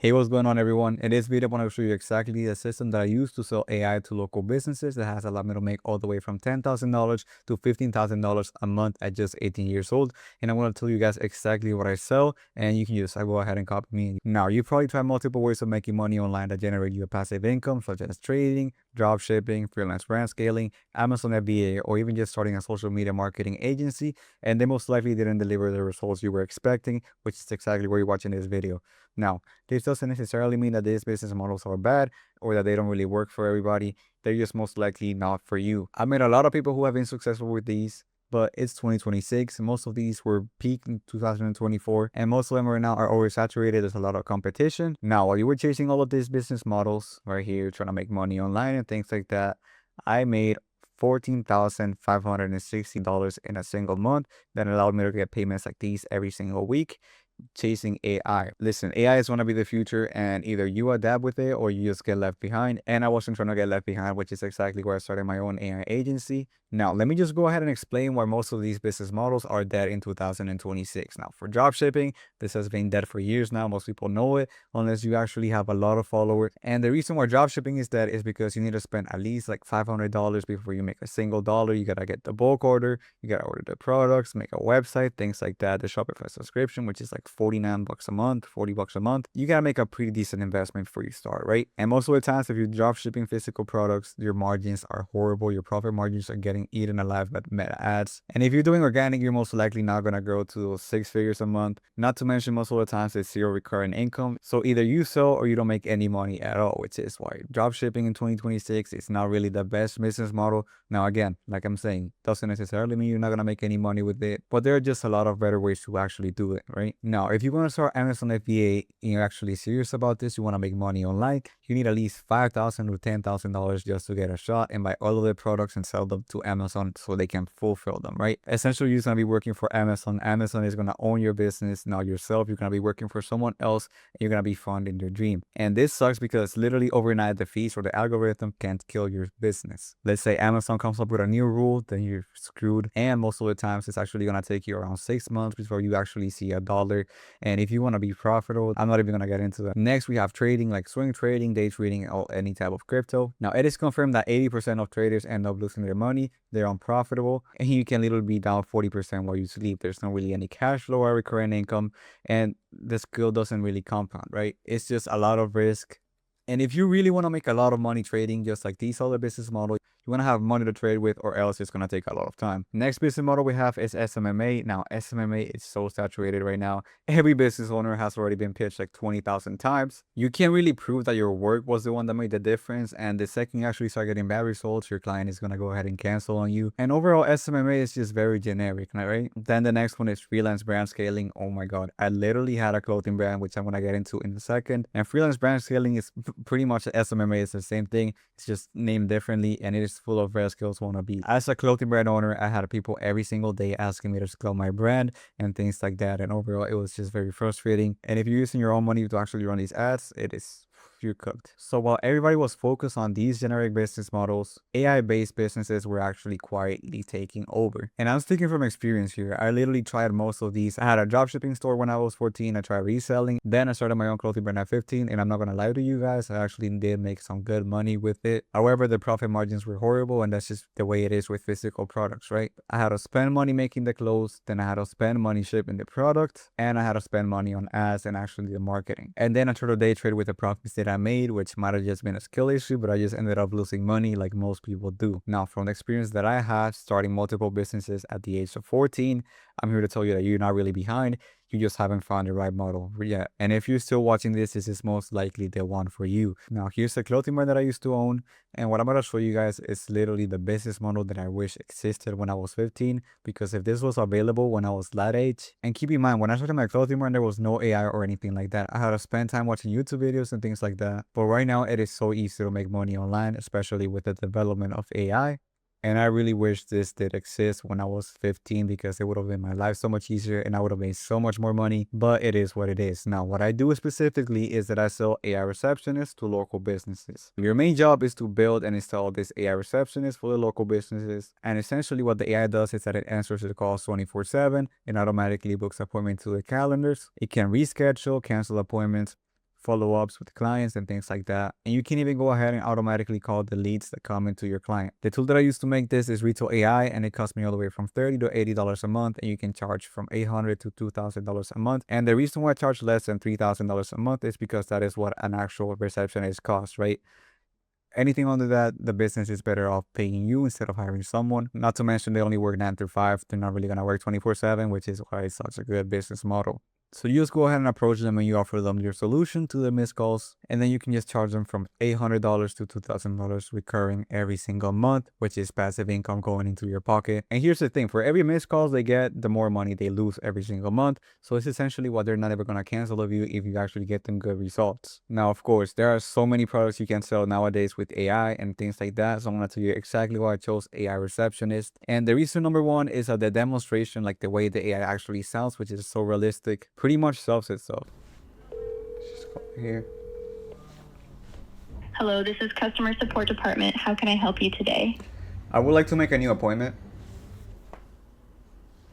Hey, what's going on, everyone? In this video, I want to show you exactly the system that I use to sell AI to local businesses that has allowed me to make all the way from $10,000 to $15,000 a month at just 18 years old. And I'm going to tell you guys exactly what I sell, and you can just go ahead and copy me. Now, you probably tried multiple ways of making money online that generate you a passive income, such as trading, drop shipping, freelance brand scaling, Amazon FBA, or even just starting a social media marketing agency, and they most likely didn't deliver the results you were expecting, which is exactly why you're watching this video. Now, this doesn't necessarily mean that these business models are bad or that they don't really work for everybody. They're just most likely not for you. I met a lot of people who have been successful with these, but it's 2026. Most of these were peaked in 2024, and most of them right now are oversaturated. There's a lot of competition. Now, while you were chasing all of these business models right here, trying to make money online and things like that, I made $14,560 in a single month. That allowed me to get payments like these every single week, chasing AI. Listen, AI is going to be the future, and either you adapt with it or you just get left behind. And I wasn't trying to get left behind, which is exactly where I started my own AI agency. Now, let me just go ahead and explain why most of these business models are dead in 2026. Now, for dropshipping, this has been dead for years now. Most people know it, unless you actually have a lot of followers. And the reason why dropshipping is dead is because you need to spend at least like $500 before you make a single dollar. You got to get the bulk order, you got to order the products, make a website, things like that. The Shopify subscription, which is like 49 bucks a month, 40 bucks a month. You got to make a pretty decent investment before you start, right? And most of the times, if you're drop shipping physical products, your margins are horrible. Your profit margins are getting eaten alive by meta ads. And if you're doing organic, you're most likely not going to grow to those 6 figures a month. Not to mention, most of the times it's zero recurring income. So either you sell or you don't make any money at all, which is why drop shipping in 2026 is not really the best business model. Now, again, like I'm saying, doesn't necessarily mean you're not going to make any money with it, but there are just a lot of better ways to actually do it, right? Now, if you want to start Amazon FBA and you're actually serious about this, you want to make money online, you need at least $5,000 to $10,000 just to get a shot and buy all of the products and sell them to Amazon so they can fulfill them, right? Essentially, you're going to be working for Amazon. Amazon is going to own your business, not yourself. You're going to be working for someone else, and you're going to be funding their dream. And this sucks because literally overnight, the fees or the algorithm can't kill your business. Let's say Amazon comes up with a new rule, then you're screwed. And most of the times, it's actually going to take you around 6 months before you actually see a dollar. And if you want to be profitable, I'm not even going to get into that. Next, we have trading, like swing trading, day trading, or any type of crypto. Now, it is confirmed that 80% of traders end up losing their money. They're unprofitable, and you can literally be down 40% while you sleep. There's not really any cash flow or recurring income, and the skill doesn't really compound, right? It's just a lot of risk. And if you really want to make a lot of money trading, just like these other business models, you want to have money to trade with, or else it's going to take a lot of time. Next business model we have is SMMA. Now, SMMA is so saturated right now. Every business owner has already been pitched like 20,000 times. You can't really prove that your work was the one that made the difference. And the second you actually start getting bad results, your client is going to go ahead and cancel on you. And overall, SMMA is just very generic, right? Then the next one is freelance brand scaling. Oh my God. I literally had a clothing brand, which I'm going to get into in a second. And freelance brand scaling is pretty much SMMA. It's the same thing. It's just named differently, and it is full of rare skills wannabe. As a clothing brand owner, I had people every single day asking me to scale my brand and things like that. And overall, it was just very frustrating. And if you're using your own money to actually run these ads, it is you're cooked. So while everybody was focused on these generic business models, AI-based businesses were actually quietly taking over. And I'm speaking from experience here. I literally tried most of these. I had a dropshipping store when I was 14. I tried reselling. Then I started my own clothing brand at 15. And I'm not going to lie to you guys, I actually did make some good money with it. However, the profit margins were horrible, and that's just the way it is with physical products, right? I had to spend money making the clothes, then I had to spend money shipping the product, and I had to spend money on ads and actually the marketing. And then I tried to day trade with the profits that I made, which might have just been a skill issue, but I just ended up losing money like most people do. Now, from the experience that I had starting multiple businesses at the age of 14, I'm here to tell you that you're not really behind. You just haven't found the right model yet. And if you're still watching this is most likely the one for you. Now, here's the clothing brand that I used to own. And what I'm going to show you guys is literally the business model that I wish existed when I was 15. Because if this was available when I was that age, and keep in mind, when I started my clothing brand, there was no AI or anything like that. I had to spend time watching YouTube videos and things like that. But right now, it is so easy to make money online, especially with the development of AI. And I really wish this did exist when I was 15, because it would have made my life so much easier and I would have made so much more money, but it is what it is. Now, what I do specifically is that I sell AI receptionists to local businesses. Your main job is to build and install this AI receptionist for the local businesses. And essentially what the AI does is that it answers the calls 24/7 and automatically books appointments to the calendars. It can reschedule, cancel appointments, follow-ups with clients and things like that. And you can even go ahead and automatically call the leads that come into your client. The tool that I use to make this is Retail AI, and it costs me all the way from $30 to $80 a month, and you can charge from $800 to $2,000 a month. And the reason why I charge less than $3,000 a month is because that is what an actual receptionist costs, right? Anything under that, the business is better off paying you instead of hiring someone. Not to mention they only work 9 to 5. They're not really going to work 24/7, which is why it's such a good business model. So you just go ahead and approach them and you offer them your solution to their missed calls. And then you can just charge them from $800 to $2,000 recurring every single month, which is passive income going into your pocket. And here's the thing, for every missed calls they get, the more money they lose every single month. So it's essentially what they're not ever going to cancel of you if you actually get them good results. Now, of course, there are so many products you can sell nowadays with AI and things like that. So I'm going to tell you exactly why I chose AI Receptionist. And the reason number one is the demonstration, like the way the AI actually sounds, which is so realistic. Pretty much sells itself. Just go here. Hello, this is customer support department. How can I help you today? I would like to make a new appointment.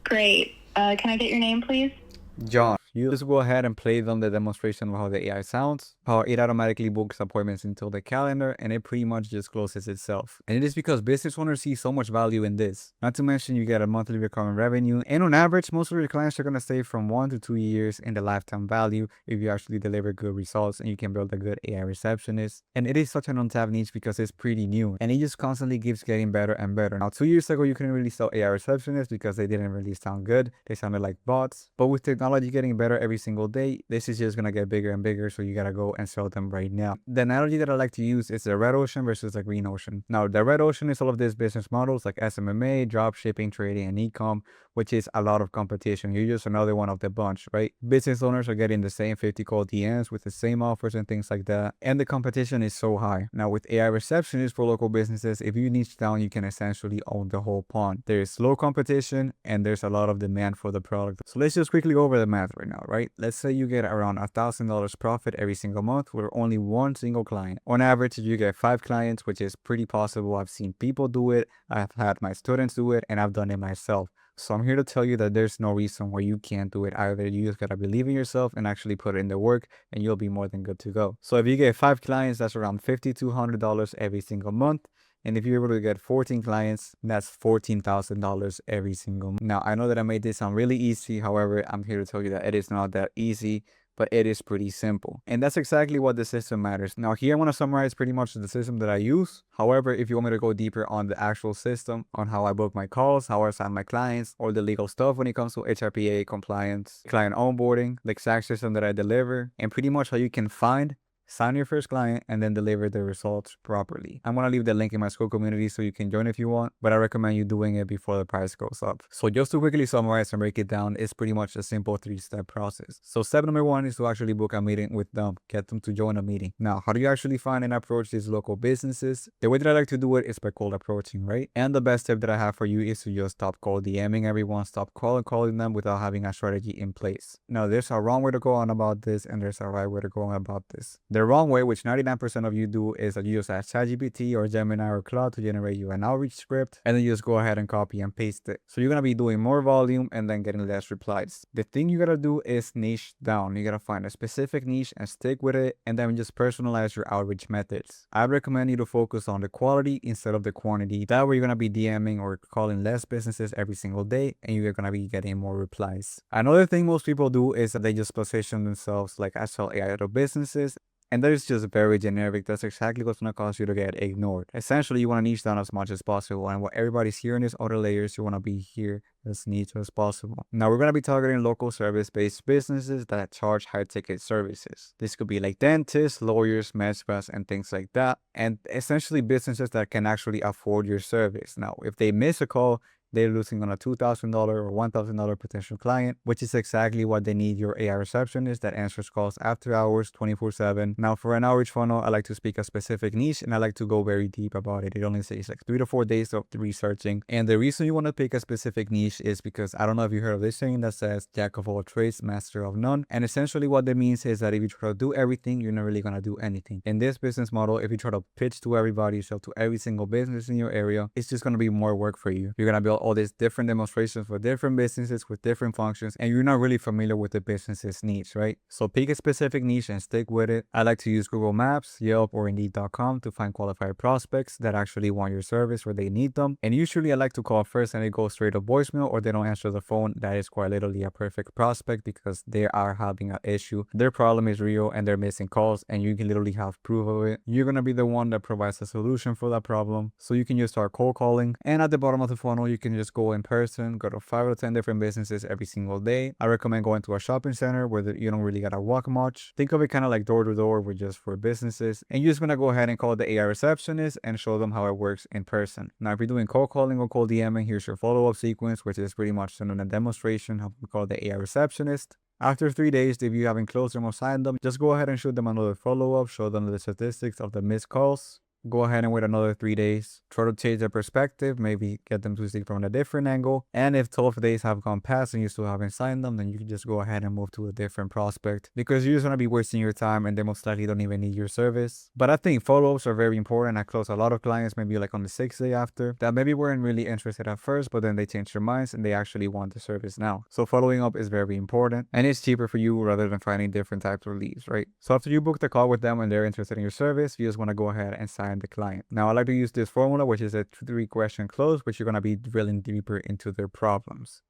Great. Can I get your name, please? John. You just go ahead and play them the demonstration of how the AI sounds, how it automatically books appointments into the calendar, and it pretty much just closes itself. And it is because business owners see so much value in this. Not to mention you get a monthly recurring revenue, and on average, most of your clients are going to stay from 1 to 2 years in the lifetime value if you actually deliver good results and you can build a good AI receptionist. And it is such an untapped niche because it's pretty new, and it just constantly keeps getting better and better. Now, 2 years ago, you couldn't really sell AI receptionists because they didn't really sound good. They sounded like bots. But with technology getting better every single day, this is just gonna get bigger and bigger, so you gotta go and sell them right now. The analogy that I like to use is the red ocean versus the green ocean. Now, the red ocean is all of these business models like SMMA, dropshipping, trading, and e-com, which is a lot of competition. You're just another one of the bunch, right? Business owners are getting the same 50 call DMs with the same offers and things like that, and the competition is so high. Now, with AI Receptionist for local businesses, if you niche down, you can essentially own the whole pond. There is low competition and there's a lot of demand for the product. So let's just quickly go over the math right now, right? Let's say you get around $1,000 profit every single month with only one single client. On average, you get 5 clients, which is pretty possible. I've seen people do it, I've had my students do it, and I've done it myself. So I'm here to tell you that there's no reason why you can't do it either. You just gotta believe in yourself and actually put in the work, and you'll be more than good to go. So if you get 5 clients, that's around $5,200 every single month. And if you're able to get 14 clients, that's $14,000 every single month. Now, I know that I made this sound really easy. However, I'm here to tell you that it is not that easy, but it is pretty simple. And that's exactly what the system matters. Now, here I want to summarize pretty much the system that I use. However, if you want me to go deeper on the actual system, on how I book my calls, how I sign my clients, or the legal stuff when it comes to HRPA compliance, client onboarding, the exact system that I deliver, and pretty much how you can find, sign your first client, and then deliver the results properly. I'm going to leave the link in my school community so you can join if you want, but I recommend you doing it before the price goes up. So just to quickly summarize and break it down, it's pretty much a simple 3-step process. So step number 1 is to actually book a meeting with them, get them to join a meeting. Now, how do you actually find and approach these local businesses? The way that I like to do it is by cold approaching, right? And the best tip that I have for you is to just stop cold DMing everyone, stop calling them without having a strategy in place. Now, there's a wrong way to go on about this, and there's a right way to go on about this. The wrong way, which 99% of you do, is that you just ask ChatGPT or Gemini or Claude to generate you an outreach script, and then you just go ahead and copy and paste it. So you're gonna be doing more volume and then getting less replies. The thing you gotta do is niche down. You gotta find a specific niche and stick with it, and then just personalize your outreach methods. I recommend you to focus on the quality instead of the quantity. That way you're gonna be DMing or calling less businesses every single day, and you're gonna be getting more replies. Another thing most people do is that they just position themselves like, I sell AI to businesses. And that is just very generic. That's exactly what's going to cause you to get ignored. Essentially, you want to niche down as much as possible. And what everybody's hearing is other layers. You want to be here as niche as possible. Now, we're going to be targeting local service-based businesses that charge high-ticket services. This could be like dentists, lawyers, med spas, and things like that. And essentially businesses that can actually afford your service. Now, if they miss a call, they're losing on a $2,000 or $1,000 potential client, which is exactly what they need your AI receptionist that answers calls after hours 24/7. Now, for an outreach funnel, I like to speak a specific niche and I like to go very deep about it. It only takes like 3 to 4 days of researching. And the reason you want to pick a specific niche is because I don't know if you heard of this saying that says jack of all trades, master of none. And essentially what that means is that if you try to do everything, you're not really going to do anything. In this business model, if you try to pitch to everybody, sell to every single business in your area, it's just going to be more work for you. You're going to build all these different demonstrations for different businesses with different functions, and you're not really familiar with the business's needs, right? So pick a specific niche and stick with it. I like to use Google Maps, Yelp, or Indeed.com to find qualified prospects that actually want your service or they need them. And usually I like to call first and it goes straight to voicemail or they don't answer the phone. That is quite literally a perfect prospect because they are having an issue. Their problem is real and they're missing calls, and you can literally have proof of it. You're going to be the one that provides a solution for that problem. So you can just start cold calling. And at the bottom of the funnel, you can just go in person, go to 5 or 10 different businesses every single day. I recommend going to a shopping center where you don't really got to walk much. Think of it kind of like door to door, with just for businesses. And you're just going to go ahead and call the AI receptionist and show them how it works in person. Now, if you're doing cold calling or cold DMing, here's your follow-up sequence, which is pretty much a demonstration of we call the AI receptionist. After 3 days, if you haven't closed them or signed them, just go ahead and shoot them another follow-up, show them the statistics of the missed calls. Go ahead and wait another 3 days. Try to change their perspective, maybe get them to see from a different angle. And if 12 days have gone past and you still haven't signed them, then you can just go ahead and move to a different prospect because you're just going to be wasting your time and they most likely don't even need your service. But I think follow-ups are very important. I close a lot of clients maybe like on the 6th day after that maybe weren't really interested at first, but then they changed their minds and they actually want the service now. So following up is very important and it's cheaper for you rather than finding different types of leads, right? So after you book the call with them and they're interested in your service, you just want to go ahead and sign the client. Now, I like to use this formula, which is a 3-question close, which you're going to be drilling deeper into their problems.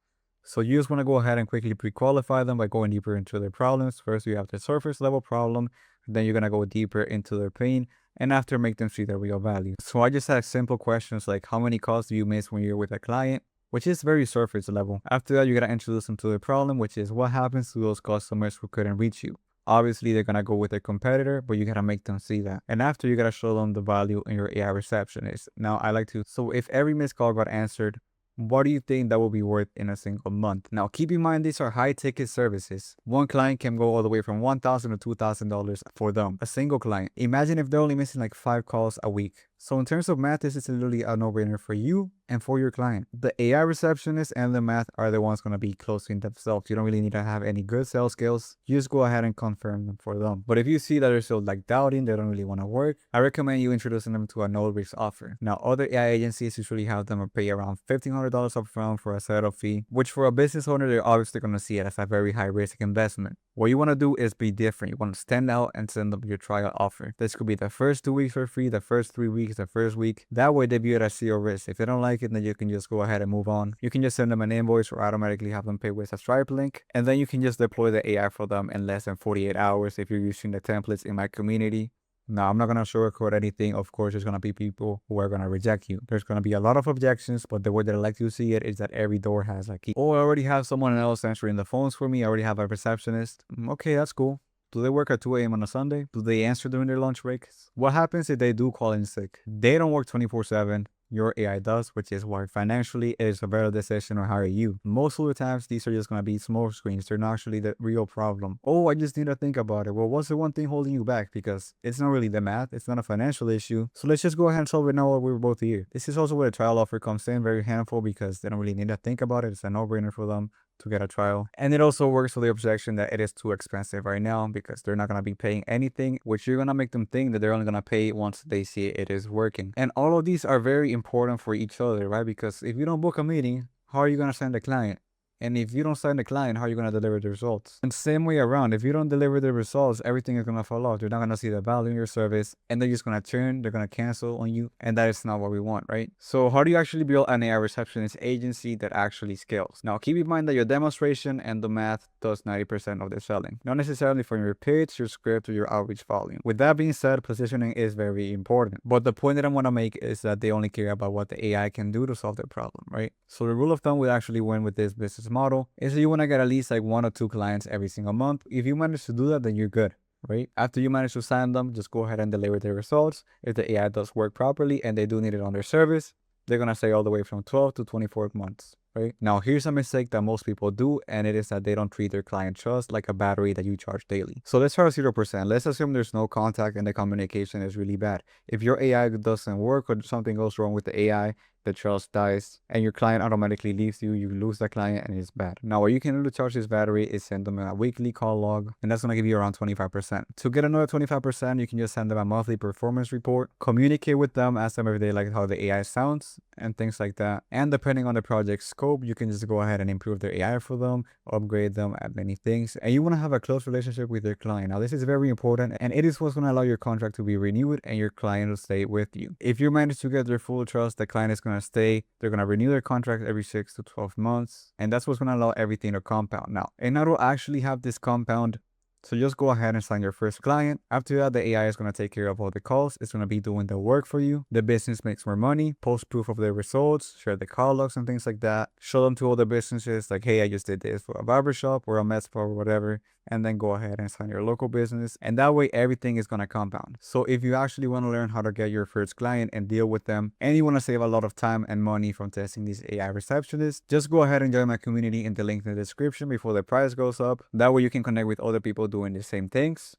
So you just want to go ahead and quickly pre-qualify them by going deeper into their problems. First, you have the surface level problem, then you're going to go deeper into their pain, and after make them see the real value. So I just ask simple questions like how many calls do you miss when you're with a client, which is very surface level. After that, you're going to introduce them to the problem, which is what happens to those customers who couldn't reach you. Obviously, they're going to go with their competitor, but you got to make them see that. And after, you got to show them the value in your AI receptionist. Now, I like to, so if every missed call got answered, what do you think that will be worth in a single month? Now, keep in mind, these are high ticket services. One client can go all the way from $1,000 to $2,000 for them, a single client. Imagine if they're only missing like 5 calls a week. So in terms of math, this is literally a no-brainer for you and for your client. The AI receptionist and the math are the ones going to be closing themselves. You don't really need to have any good sales skills. You just go ahead and confirm them for them. But if you see that they're still like doubting, they don't really want to work, I recommend you introducing them to a no-risk offer. Now, other AI agencies usually have them pay around $1,500 upfront for a setup fee, which for a business owner, they're obviously going to see it as a very high-risk investment. What you want to do is be different. You want to stand out and send them your trial offer. This could be the first 2 weeks for free, the first 3 weeks, the first week. That way they view it as zero risk. If they don't like it, then you can just go ahead and move on. You can just send them an invoice or automatically have them pay with a Stripe link. And then you can just deploy the AI for them in less than 48 hours if you're using the templates in my community. Now, I'm not going to sugarcoat anything. Of course, there's going to be people who are going to reject you. There's going to be a lot of objections, but the way that I like to see it is that every door has a key. Oh, I already have someone else answering the phones for me. I already have a receptionist. Okay, that's cool. Do they work at 2 a.m. on a Sunday? Do they answer during their lunch breaks? What happens if they do call in sick? They don't work 24/7. Your AI does, which is why financially it is a better decision to hire you. Most of the times, these are just going to be smoke screens. They're not actually the real problem. Oh, I just need to think about it. Well, what's the one thing holding you back? Because it's not really the math. It's not a financial issue. So let's just go ahead and solve it now while we're both here. This is also where the trial offer comes in. Very handful because they don't really need to think about it. It's a no-brainer for them to get a trial. And it also works for the objection that it is too expensive right now because they're not going to be paying anything, which you're going to make them think that they're only going to pay once they see it is working. And all of these are very important for each other, right? Because if you don't book a meeting, how are you going to send the client? And if you don't sign the client, how are you going to deliver the results? And same way around, if you don't deliver the results, everything is going to fall off. They're not going to see the value in your service and they're just going to turn, they're going to cancel on you. And that is not what we want, right? So how do you actually build an AI receptionist agency that actually scales? Now, keep in mind that your demonstration and the math does 90% of the selling, not necessarily from your pitch, your script, or your outreach volume. With that being said, positioning is very important. But the point that I want to make is that they only care about what the AI can do to solve their problem, right? So the rule of thumb would actually win with this business model is that you want to get at least like 1 or 2 clients every single month. If you manage to do that, then you're good, right? After you manage to sign them, just go ahead and deliver their results. If the AI does work properly and they do need it on their service, they're going to stay all the way from 12 to 24 months. right? Now, here's a mistake that most people do, and it is that they don't treat their client trust like a battery that you charge daily. So let's start at 0%. Let's assume there's no contact and the communication is really bad. If your AI doesn't work or something goes wrong with the AI, the trust dies and your client automatically leaves you, you lose the client and it's bad. Now, what you can do to charge this battery is send them a weekly call log, and that's going to give you around 25%. To get another 25%, you can just send them a monthly performance report, communicate with them, ask them if they like how the AI sounds and things like that. And depending on the project scope, you can just go ahead and improve their AI for them, upgrade them, add many things. And you want to have a close relationship with your client. Now, this is very important, and it is what's going to allow your contract to be renewed and your client will stay with you. If you manage to get their full trust, the client is going to stay. They're going to renew their contract every 6 to 12 months. And that's what's going to allow everything to compound. Now, in order to actually have this compound, so just go ahead and sign your first client. After that, the AI is going to take care of all the calls. It's going to be doing the work for you. The business makes more money, post proof of their results, share the call logs and things like that. Show them to other businesses like, hey, I just did this for a barbershop or a med spa or whatever. And then go ahead and sign your local business. And that way, everything is going to compound. So if you actually want to learn how to get your first client and deal with them, and you want to save a lot of time and money from testing these AI receptionists, just go ahead and join my community in the link in the description before the price goes up. That way you can connect with other people doing the same things,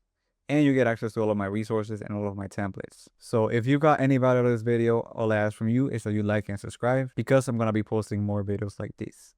and you get access to all of my resources and all of my templates. So if you got any value out of this video, all I ask from you is that you like and subscribe, because I'm going to be posting more videos like this.